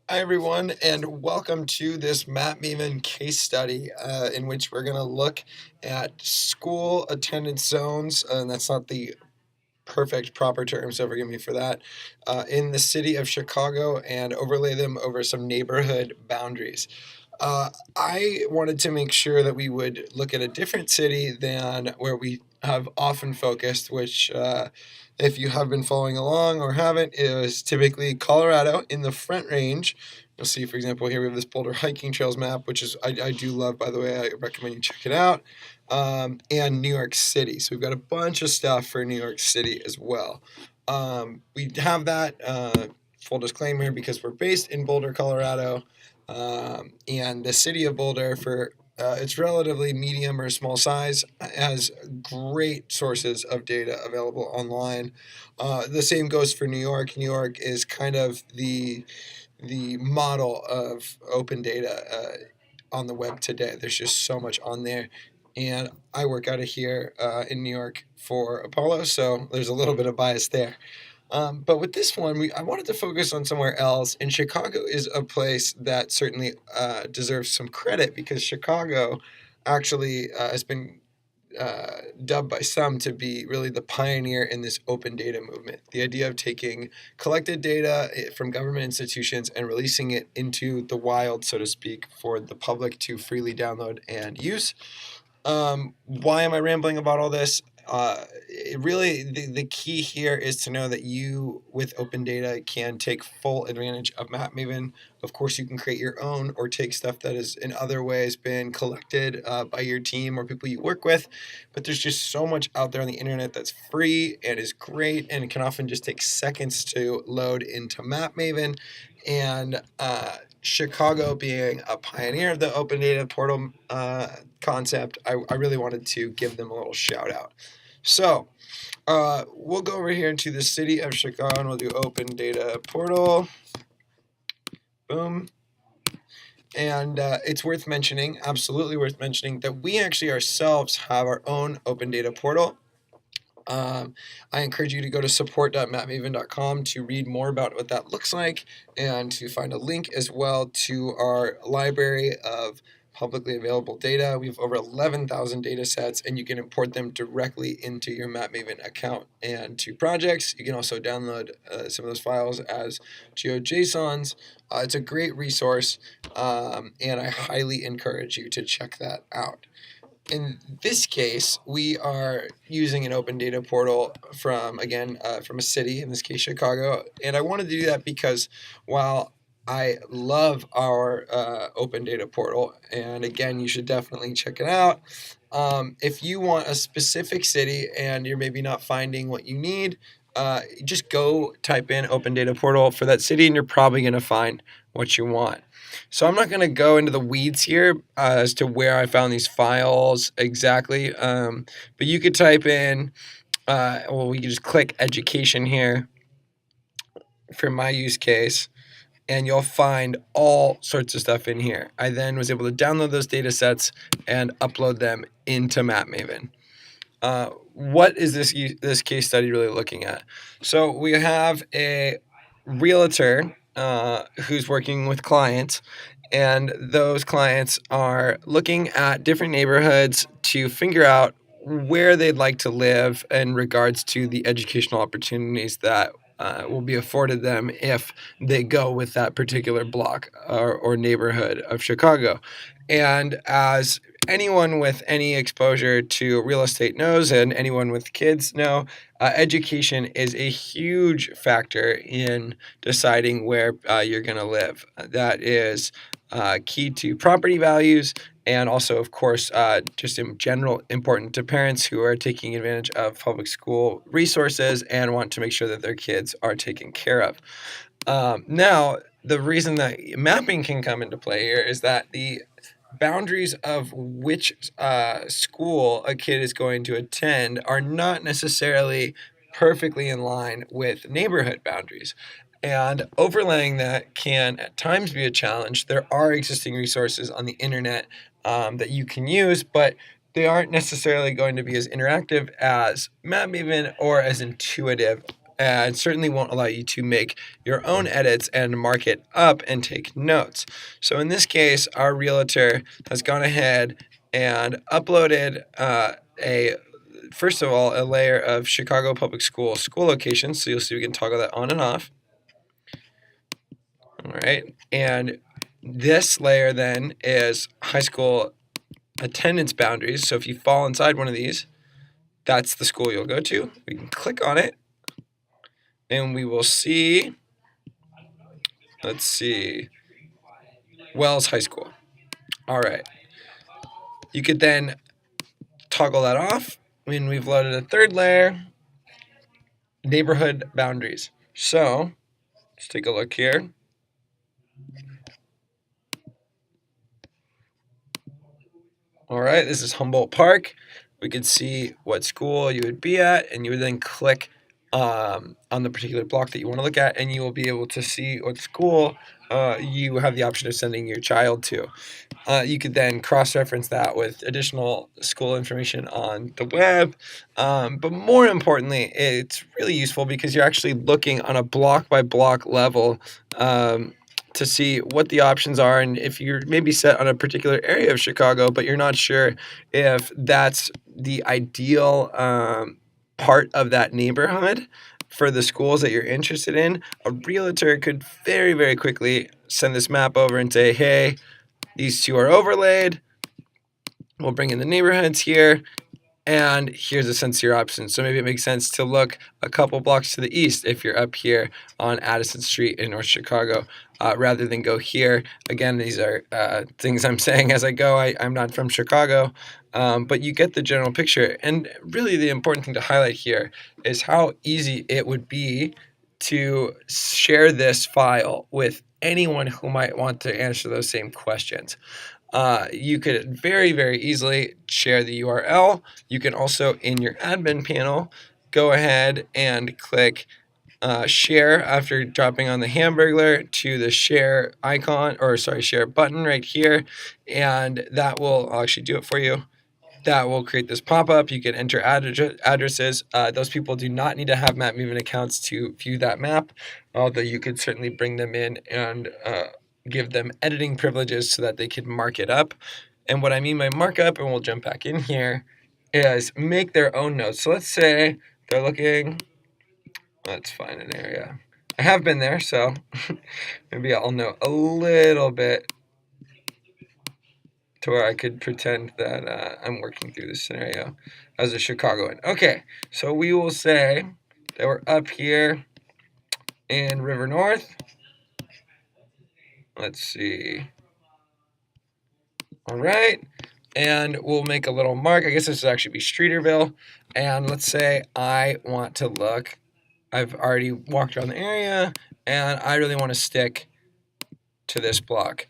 Hi, everyone, and welcome to this Map Mavin case study in which we're going to look at school attendance zones, and that's not the perfect proper term, so forgive me for that, in the city of Chicago and overlay them over some neighborhood boundaries. I wanted to make sure that we would look at a different city than where we have often focused, which, if you have been following along or haven't, is typically Colorado in the Front Range. You'll see, for example, here we have this Boulder hiking trails map, which is I do love, by the way. I recommend you check it out. And New York City. So we've got a bunch of stuff for New York City as well. We have that full disclaimer because we're based in Boulder, Colorado. And the city of Boulder, for its relatively medium or small size, has great sources of data available online. The same goes for New York. New York is kind of the model of open data on the web today. There's just so much on there. And I work out of here in New York for Apollo, so there's a little bit of bias there. But with this one, I wanted to focus on somewhere else, and Chicago is a place that certainly deserves some credit because Chicago actually has been dubbed by some to be really the pioneer in this open data movement. The idea of taking collected data from government institutions and releasing it into the wild, so to speak, for the public to freely download and use. Why am I rambling about all this? The key here is to know that you, with open data, can take full advantage of Map Maven. Of course, you can create your own or take stuff that has in other ways been collected by your team or people you work with. But there's just so much out there on the internet that's free and is great, and it can often just take seconds to load into Map Maven. And Chicago being a pioneer of the open data portal concept, I really wanted to give them a little shout out. So we'll go over here into the city of Chicago and we'll do open data portal. Boom. And it's worth mentioning, absolutely worth mentioning, that we actually ourselves have our own open data portal. I encourage you to go to support.mapmavin.com to read more about what that looks like and to find a link as well to our library of publicly available data. We have over 11,000 data sets, and you can import them directly into your MapMaven account and to projects. You can also download some of those files as GeoJSONs. It's a great resource, and I highly encourage you to check that out. In this case, we are using an open data portal from a city, in this case Chicago, and I wanted to do that because while I love our open data portal, and again, you should definitely check it out. If you want a specific city and you're maybe not finding what you need, just go type in open data portal for that city, and you're probably going to find what you want. So I'm not going to go into the weeds here as to where I found these files exactly, but you could type in, we could just click education here for my use case, and you'll find all sorts of stuff in here. I then was able to download those data sets and upload them into MapMaven. What is this case study really looking at? So we have a realtor who's working with clients, and those clients are looking at different neighborhoods to figure out where they'd like to live in regards to the educational opportunities that will be afforded them if they go with that particular block or neighborhood of Chicago. And as anyone with any exposure to real estate knows, and anyone with kids know, education is a huge factor in deciding where you're going to live. That is key to property values, and also, of course, just in general, important to parents who are taking advantage of public school resources and want to make sure that their kids are taken care of. Now, the reason that mapping can come into play here is that the boundaries of which school a kid is going to attend are not necessarily perfectly in line with neighborhood boundaries. And overlaying that can at times be a challenge. There are existing resources on the internet that you can use, but they aren't necessarily going to be as interactive as MapMaven or as intuitive and certainly won't allow you to make your own edits and mark it up and take notes. So in this case, our realtor has gone ahead and uploaded first of all, a layer of Chicago Public School locations. So you'll see we can toggle that on and off. All right. And this layer then is high school attendance boundaries. So if you fall inside one of these, that's the school you'll go to. We can click on it and we will see, let's see, Wells High School. All right. You could then toggle that off when we've loaded a third layer, neighborhood boundaries. So let's take a look here. All right, this is Humboldt Park. We could see what school you would be at, and you would then click on the particular block that you want to look at, and you will be able to see what school you have the option of sending your child to. You could then cross-reference that with additional school information on the web. But more importantly, it's really useful because you're actually looking on a block-by-block level to see what the options are, and if you're maybe set on a particular area of Chicago, but you're not sure if that's the ideal part of that neighborhood for the schools that you're interested in, a realtor could very, very quickly send this map over and say, hey, these two are overlaid. We'll bring in the neighborhoods here. And here's a sense of your options. So maybe it makes sense to look a couple blocks to the east if you're up here on Addison Street in North Chicago, rather than go here. Again, these are things I'm saying as I go. I'm not from Chicago, but you get the general picture. And really the important thing to highlight here is how easy it would be to share this file with anyone who might want to answer those same questions. You could very, very easily share the URL. You can also, in your admin panel, go ahead and click share after dropping on the Hamburglar to the share icon, or sorry, share button right here. And that will, I'll actually do it for you. That will create this pop-up. You can enter addresses. Those people do not need to have Map Mavin accounts to view that map, although you could certainly bring them in and give them editing privileges so that they can mark it up. And what I mean by markup, and we'll jump back in here, is make their own notes. So let's say they're looking, let's find an area. I have been there, so maybe I'll know a little bit to where I could pretend that I'm working through this scenario as a Chicagoan. Okay, so we will say that we're up here in River North. Let's see. All right, and we'll make a little mark. I guess this would actually be Streeterville. And let's say I want to look. I've already walked around the area, and I really want to stick to this block.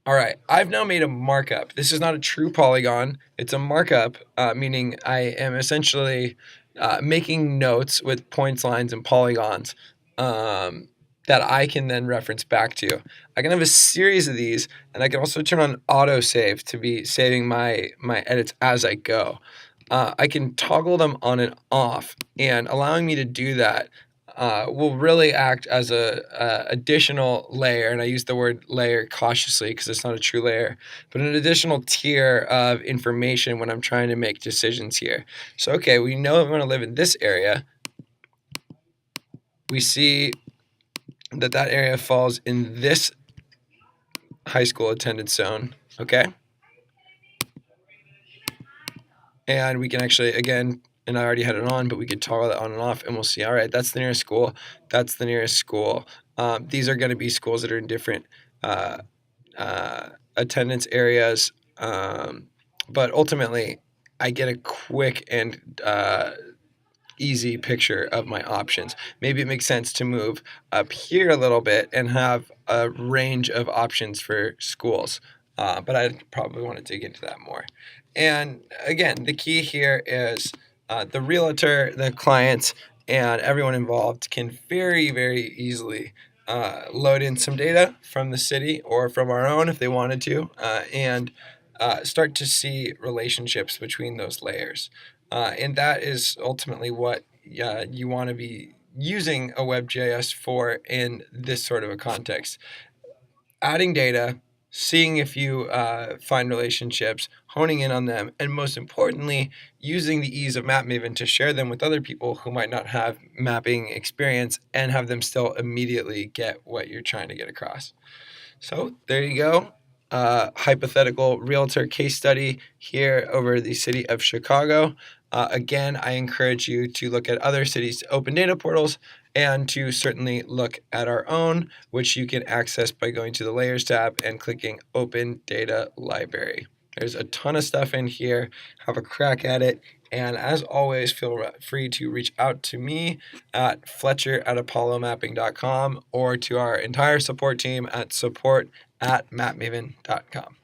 All right, I've now made a markup. This is not a true polygon. It's a markup, meaning I am essentially making notes with points, lines, and polygons that I can then reference back to. I can have a series of these, and I can also turn on autosave to be saving my edits as I go. I can toggle them on and off, and allowing me to do that will really act as a additional layer, and I use the word layer cautiously because it's not a true layer, but an additional tier of information when I'm trying to make decisions here. So, okay, we know we want to live in this area. We see that area falls in this high school attendance zone, okay? And we can actually, again, and I already had it on, but we could toggle that on and off, and we'll see, all right, that's the nearest school, that's the nearest school. These are going to be schools that are in different attendance areas, but ultimately, I get a quick and easy picture of my options. Maybe it makes sense to move up here a little bit and have a range of options for schools, but I probably want to dig into that more. And again, the key here is the realtor, the clients, and everyone involved can very, very easily load in some data from the city or from our own if they wanted to, and start to see relationships between those layers. And that is ultimately what you want to be using a WebJS for in this sort of a context. Adding data, seeing if you find relationships, honing in on them, and most importantly, using the ease of Map Maven to share them with other people who might not have mapping experience and have them still immediately get what you're trying to get across. So there you go. Hypothetical realtor case study here over the city of Chicago. Again, I encourage you to look at other cities' open data portals and to certainly look at our own, which you can access by going to the Layers tab and clicking Open Data Library. There's a ton of stuff in here. Have a crack at it. And as always, feel free to reach out to me at fletcher@apollomapping.com or to our entire support team at support@mapmaven.com.